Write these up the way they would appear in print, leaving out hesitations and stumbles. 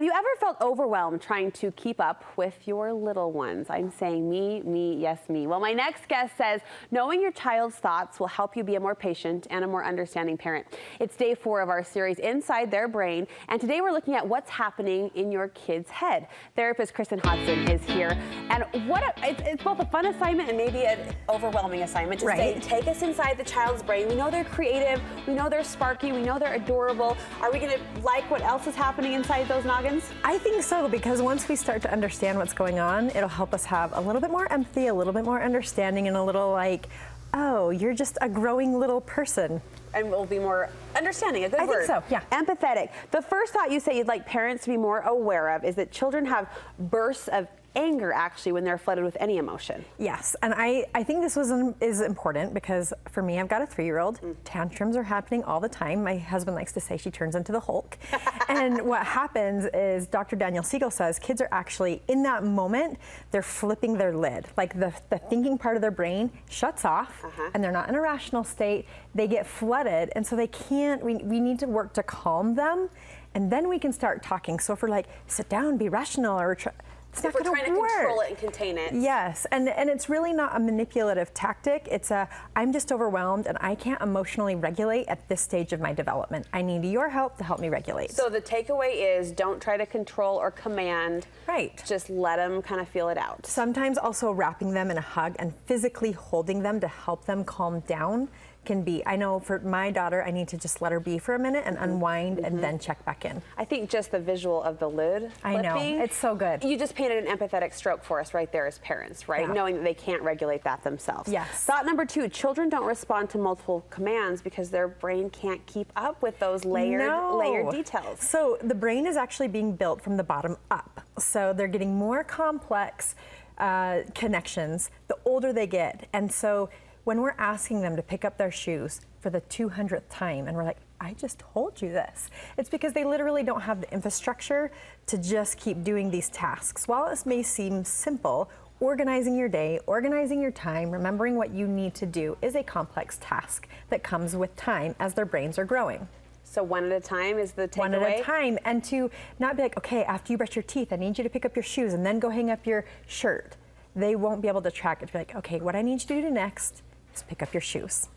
Have you ever felt overwhelmed trying to keep up with your little ones? I'm saying me, yes, me. Well, my next guest says knowing your child's thoughts will help you be a more patient and a more understanding parent. It's day 4 of our series, Inside Their Brain, and today we're looking at what's happening in your kid's head. Therapist Kristin Hodson is here, and it's both a fun assignment and maybe an overwhelming assignment to say, take us inside the child's brain. We know they're creative, we know they're sparky, we know they're adorable. Are we going to like what else is happening inside those noggins? I think so, because once we start to understand what's going on, it'll help us have a little bit more empathy, a little bit more understanding, and a little like, oh, you're just a growing little person. And we'll be more understanding, a good word. I think so, yeah. Empathetic. The first thought you say you'd like parents to be more aware of is that children have bursts of anger actually when they're flooded with any emotion. Yes, and I think this is important because for me, I've got a 3-year-old. Tantrums are happening all the time. My husband likes to say she turns into the Hulk. And what happens is Dr. Daniel Siegel says kids are actually, in that moment, they're flipping their lid. Like the thinking part of their brain shuts off and they're not in a rational state. They get flooded, and so they can't, we need to work to calm them, and then we can start talking. So if we're like, sit down, be rational, or it's not if we're going trying to to control it and contain it. Yes, and it's really not a manipulative tactic. It's I'm just overwhelmed and I can't emotionally regulate at this stage of my development. I need your help to help me regulate. So the takeaway is don't try to control or command. Right. Just let them kind of feel it out. Sometimes also wrapping them in a hug and physically holding them to help them calm down can be, I know for my daughter, I need to just let her be for a minute and unwind and then check back in. I think just the visual of the lid flipping, I know, it's so good. You just painted an empathetic stroke for us right there as parents, right? Yeah. Knowing that they can't regulate that themselves. Yes. Thought number 2, children don't respond to multiple commands because their brain can't keep up with those layered details. So the brain is actually being built from the bottom up. So they're getting more complex connections the older they get. And so when we're asking them to pick up their shoes for the 200th time, and we're like, I just told you this, it's because they literally don't have the infrastructure to just keep doing these tasks. While this may seem simple, organizing your day, organizing your time, remembering what you need to do is a complex task that comes with time as their brains are growing. So one at a time is the takeaway? One at a time, and to not be like, okay, after you brush your teeth, I need you to pick up your shoes and then go hang up your shirt. They won't be able to track it. To be like, okay, what I need you to do next is pick up your shoes.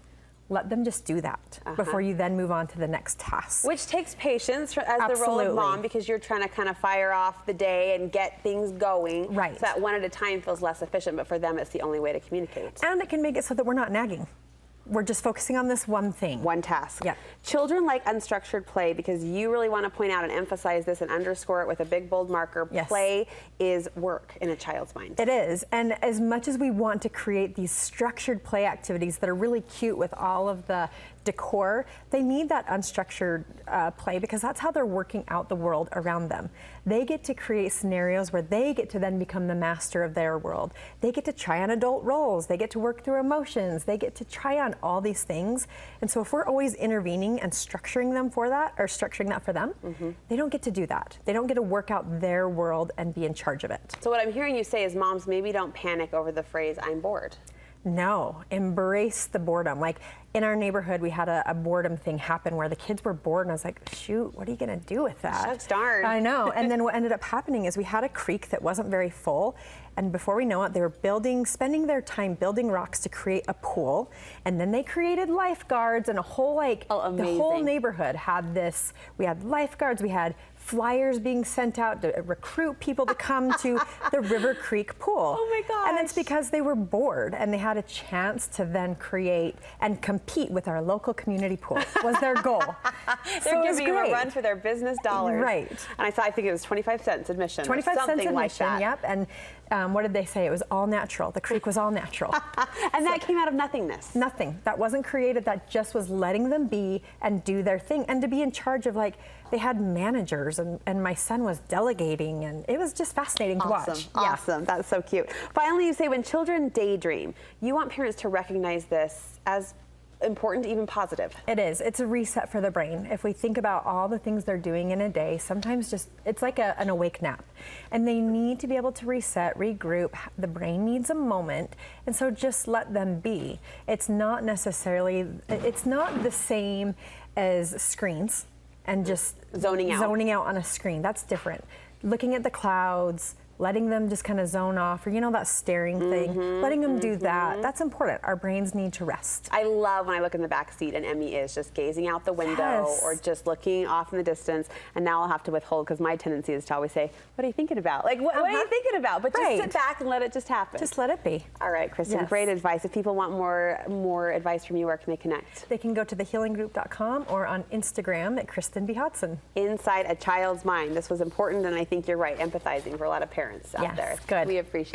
Let them just do that before you then move on to the next task. Which takes patience as the role of mom, because you're trying to kind of fire off the day and get things going. Right. So that one at a time feels less efficient, but for them it's the only way to communicate. And it can make it so that we're not nagging. We're just focusing on this one thing. One task. Yeah. Children like unstructured play because you really want to point out and emphasize this and underscore it with a big bold marker. Yes. Play is work in a child's mind. It is. And as much as we want to create these structured play activities that are really cute with all of the decor, they need that unstructured play because that's how they're working out the world around them. They get to create scenarios where they get to then become the master of their world. They get to try on adult roles. They get to work through emotions. They get to try on all these things. And so if we're always intervening and structuring them for that, or structuring that for them, they don't get to do that. They don't get to work out their world and be in charge of it. So what I'm hearing you say is moms maybe don't panic over the phrase, I'm bored. No, embrace the boredom. Like in our neighborhood, we had a boredom thing happen where the kids were bored and I was like, shoot, what are you gonna do with that? Shucks darn. I know, and then what ended up happening is we had a creek that wasn't very full, and before we know it, they were spending their time building rocks to create a pool, and then they created lifeguards and a whole the whole neighborhood had this. We had lifeguards, we had flyers being sent out to recruit people to come to the River Creek pool. Oh my gosh. And it's because they were bored and they had a chance to then create and compete with our local community pool was their goal. They're giving you a run for their business dollars. Right. And I think it was 25 cents admission. 25 cents admission, like that. Yep. And what did they say? It was all natural. The creek was all natural. And that came out of nothingness. Nothing. That wasn't created. That just was letting them be and do their thing and to be in charge of, like, they had managers and my son was delegating and it was just fascinating to watch. Awesome. Yeah. That's so cute. Finally, you say when children daydream, you want parents to recognize this as important, even positive. It is. It's a reset for the brain. If we think about all the things they're doing in a day, sometimes it's like an awake nap. And they need to be able to reset, regroup. The brain needs a moment. And so just let them be. It's not necessarily, it's not the same as screens. and just zoning out on a screen. That's different. Looking at the clouds, letting them just kind of zone off, or that staring thing, letting them do that. That's important. Our brains need to rest. I love when I look in the back seat and Emmy is just gazing out the window or just looking off in the distance. And now I'll have to withhold because my tendency is to always say, what are you thinking about? Like, what are you thinking about? But just sit back and let it just happen. Just let it be. All right, Kristin, great advice. If people want more advice from you, where can they connect? They can go to thehealinggroup.com or on Instagram at Kristin Hodson. Inside a child's mind. This was important, and I think you're right, empathizing for a lot of parents out there. Good. We appreciate it.